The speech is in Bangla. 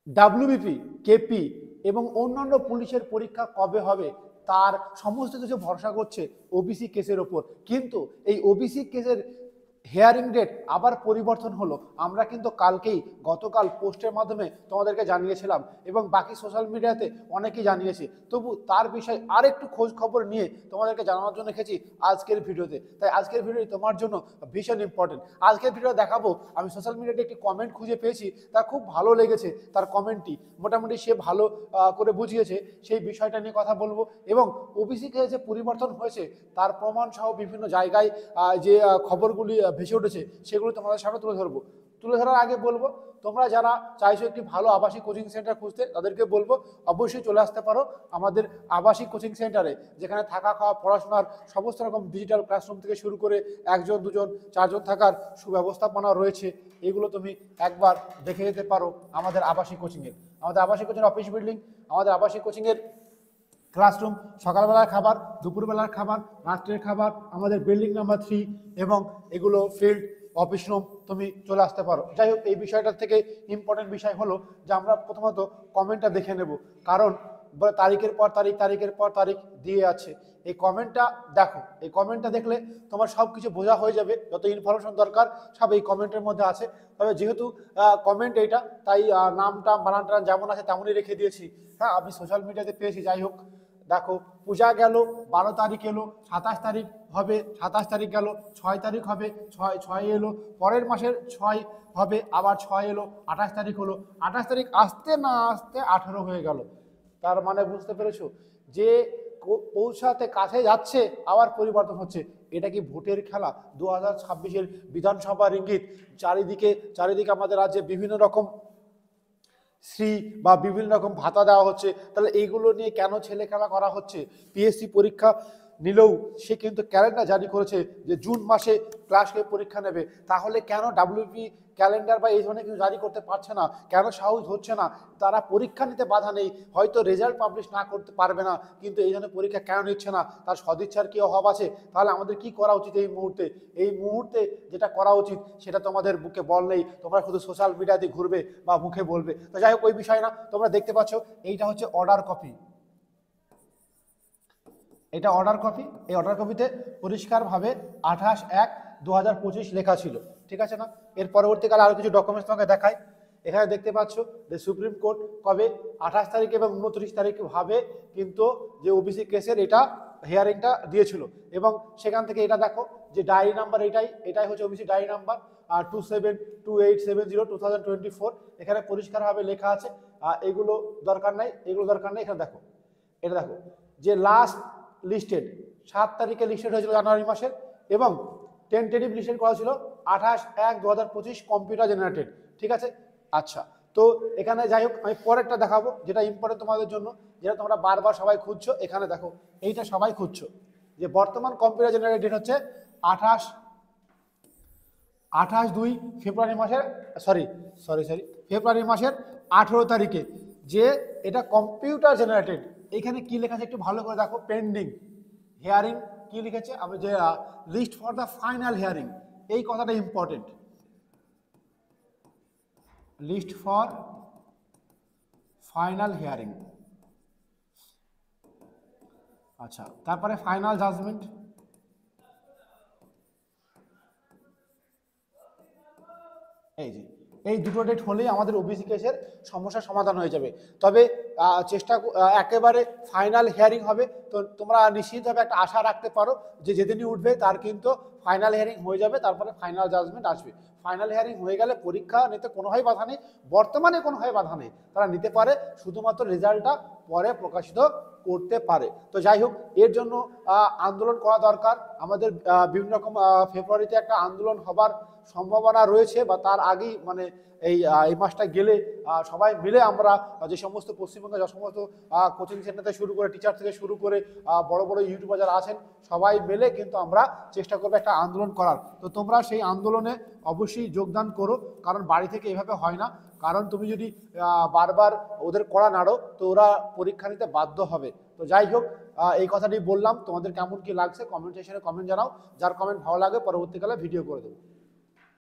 ডাব্লিউবিপি, কেপি এবং অন্যান্য পুলিশের পরীক্ষা কবে হবে তার সমস্ত কিছু ভরসা করছে ওবিসি কেসের ওপর। কিন্তু এই ওবিসি কেসের হিয়ারিং ডেট আবার পরিবর্তন হলো। আমরা কিন্তু গতকাল পোস্টের মাধ্যমে তোমাদেরকে জানিয়েছিলাম এবং বাকি সোশ্যাল মিডিয়াতে অনেকেই জানিয়েছে, তবু তার বিষয়ে আরেকটু খোঁজ খবর নিয়ে তোমাদেরকে জানানোর জন্য এসেছি আজকের ভিডিওতে। তাই আজকের ভিডিওটি তোমার জন্য ভীষণ ইম্পর্টেন্ট। আজকের ভিডিও দেখাবো, আমি সোশ্যাল মিডিয়াতে একটি কমেন্ট খুঁজে পেয়েছি, তার খুব ভালো লেগেছে। তার কমেন্টটি মোটামুটি সে ভালো করে বুঝিয়েছে, সেই বিষয়টা নিয়ে কথা বলবো এবং ওবিসি যে পরিবর্তন হয়েছে তার প্রমাণ সহ বিভিন্ন জায়গায় যে খবরগুলি ভেসে উঠেছে সেগুলো তোমাদের সামনে তুলে ধরার আগে বলবো, তোমরা যারা চাইছো একটি ভালো আবাসিক কোচিং সেন্টার খুঁজতে তাদেরকে বলবো অবশ্যই চলে আসতে পারো আমাদের আবাসিক কোচিং সেন্টারে, যেখানে থাকা খাওয়া পড়াশোনার সমস্ত রকম ডিজিটাল ক্লাসরুম থেকে শুরু করে 1 জন 2 জন 4 জন থাকার সুব্যবস্থাপনা রয়েছে। এগুলো তুমি একবার দেখে যেতে পারো আমাদের আবাসিক কোচিংয়ের। আমাদের আবাসিক কোচিং অফিস বিল্ডিং, আমাদের আবাসিক কোচিংয়ের ক্লাসরুম, সকালবেলার খাবার, দুপুরবেলার খাবার, রাত্রের খাবার, আমাদের বিল্ডিং নাম্বার 3 এবং এগুলো ফিল্ড অফিস রুম, তুমি চলে আসতে পারো। যাই হোক, এই বিষয়টার থেকে ইম্পর্টেন্ট বিষয় হলো যে আমরা প্রথমত কমেন্টটা দেখে নেব, কারণ তারিখের পর তারিখ তারিখের পর তারিখ দিয়ে আছে। এই কমেন্টটা দেখো, এই কমেন্টটা দেখলে তোমার সব কিছু বোঝা হয়ে যাবে, যত ইনফরমেশন দরকার সব এই কমেন্টের মধ্যে আছে। তবে যেহেতু কমেন্ট এইটা, তাই নামটা বানানটা যেমন আছে তেমনই রেখে দিয়েছি। হ্যাঁ, আমি সোশ্যাল মিডিয়াতে পেয়েছি। যাই হোক, দেখো, পূজা গেল, 12 তারিখ এলো, 27 তারিখ হবে, 27 তারিখ গেল, 6 তারিখ হবে, 6 এলো, পরের মাসের 6 হবে, আবার 6 এলো, 28 তারিখ হলো, 28 তারিখ আসতে না আসতে 18 হয়ে গেল। তার মানে বুঝতে পেরেছো যে পৌঁছাতে কাছে যাচ্ছে আবার পরিবর্তন হচ্ছে। এটা কি ভোটের খেলা? 2026-এর বিধানসভার ইঙ্গিত। চারিদিকে আমাদের রাজ্যে বিভিন্ন রকম শ্রী বা বিভিন্ন রকম ভাতা দেওয়া হচ্ছে, তাহলে এইগুলো নিয়ে কেন ছেলে খেলা করা হচ্ছে? পিএসসি পরীক্ষা নিলেও সে কিন্তু ক্যালেন্ডার জারি করেছে যে জুন মাসে ক্লাসে পরীক্ষা নেবে, তাহলে কেন ডাব্লিউপি ক্যালেন্ডার বা এই ধরনের কিছু জারি করতে পারছে না? কেন সাহস হচ্ছে না? তারা পরীক্ষা নিতে বাধা নেই, হয়তো রেজাল্ট পাবলিশ না করতে পারবে না, কিন্তু এই ধরনের পরীক্ষা কেন নিচ্ছে না? তার সদিচ্ছার কি অভাব আছে? তাহলে আমাদের কি করা উচিত এই মুহূর্তে যেটা করা উচিত সেটা তোমাদের বুকে বল নেই, তোমরা শুধু সোশ্যাল মিডিয়াতে ঘুরবে বা মুখে বলবে। তো যাই হোক, ওই বিষয় না, তোমরা দেখতে পাচ্ছ এইটা হচ্ছে অর্ডার কপি। এটা অর্ডার কপি। এই অর্ডার কপিতে পরিষ্কারভাবে 28/1/2025 লেখা ছিল, ঠিক আছে না? এর পরবর্তীকালে আরও কিছু ডকুমেন্টস তোমাকে দেখায়। এখানে দেখতে পাচ্ছ যে সুপ্রিম কোর্ট কবে 28 তারিখ এবং 29 তারিখ ভাবে কিন্তু যে ওবিসি কেসের এটা হিয়ারিংটা দিয়েছিল, এবং সেখান থেকে এটা দেখো যে ডায়েরি নাম্বার এটাই হচ্ছে ওবিসি ডায়েরি নাম্বার 272870/2024। এখানে পরিষ্কারভাবে লেখা আছে। এগুলো দরকার নাই। এখানে দেখো, এটা দেখো যে লাস্ট লিস্টেড 7 তারিখে লিস্টেড হয়েছিল জানুয়ারি মাসের, এবং টেন্টেটিভ লিস্টেড করা ছিল 28/1/2025 কম্পিউটার জেনারেটেড, ঠিক আছে? আচ্ছা, তো এখানে যাই হোক, আমি পরেরটা দেখাবো যেটা ইম্পর্টেন্ট তোমাদের জন্য, যেটা তোমরা বারবার সবাই খুঁজছো। এখানে দেখো, এইটা সবাই খুঁজছো যে বর্তমান কম্পিউটার জেনারেটেড ডেট হচ্ছে 28/2 ফেব্রুয়ারি মাসের ফেব্রুয়ারি মাসের 18 তারিখে, যে এটা কম্পিউটার জেনারেটেড। এখানে কি লেখা আছে একটু ভালো করে দেখো, পেন্ডিং হিয়ারিং কি লিখেছে, আমি যে list for the final hearing, এই কথাটা important. List for final hearing. আচ্ছা, তারপরে ফাইনাল জাজমেন্ট। এই দুটো ডেট হলেই আমাদের ওবিসি কেসের সমস্যার সমাধান হয়ে যাবে। তবে একেবারে ফাইনাল হিয়ারিং হবে, তো তোমরা নিশ্চিতভাবে একটা আশা রাখতে পারো যে যেদিনই উঠবে তার কিন্তু ফাইনাল হিয়ারিং হয়ে যাবে, তারপরে ফাইনাল জাজমেন্ট আসবে। ফাইনাল হিয়ারিং হয়ে গেলে পরীক্ষা নিতে কোনোভাবেই বাধা নেই, বর্তমানে কোনোভাবে বাধা নেই, তারা নিতে পারে, শুধুমাত্র রেজাল্টটা পরে প্রকাশিত করতে পারে। তো যাই হোক, এর জন্য আন্দোলন করা দরকার আমাদের। বিভিন্ন রকম ফেব্রুয়ারিতে একটা আন্দোলন হবার সম্ভাবনা রয়েছে, বা তার আগেই, মানে এই মাসটা গেলে সবাই মিলে আমরা যে সমস্ত পশ্চিমবঙ্গে যে সমস্ত কোচিং সেন্টার থেকে শুরু করে, টিচার থেকে শুরু করে বড় বড় ইউটিউবার যারা আছেন, সবাই মিলে কিন্তু আমরা চেষ্টা করবো একটা আন্দোলন করার। তো তোমরা সেই আন্দোলনে অবশ্যই যোগদান করো, কারণ বাড়ি থেকে এভাবে হয় না। কারণ তুমি যদি বারবার ওদের কড়া নাড়ো তো ওরা পরীক্ষা নিতে বাধ্য হবে। তো যাই হোক, এই কথাটি বললাম। তোমাদের কেমন কি লাগছে কমেন্ট সেকশনে কমেন্ট জানাও। যার কমেন্ট ভালো লাগে পরবর্তীকালে ভিডিও করে দেবো।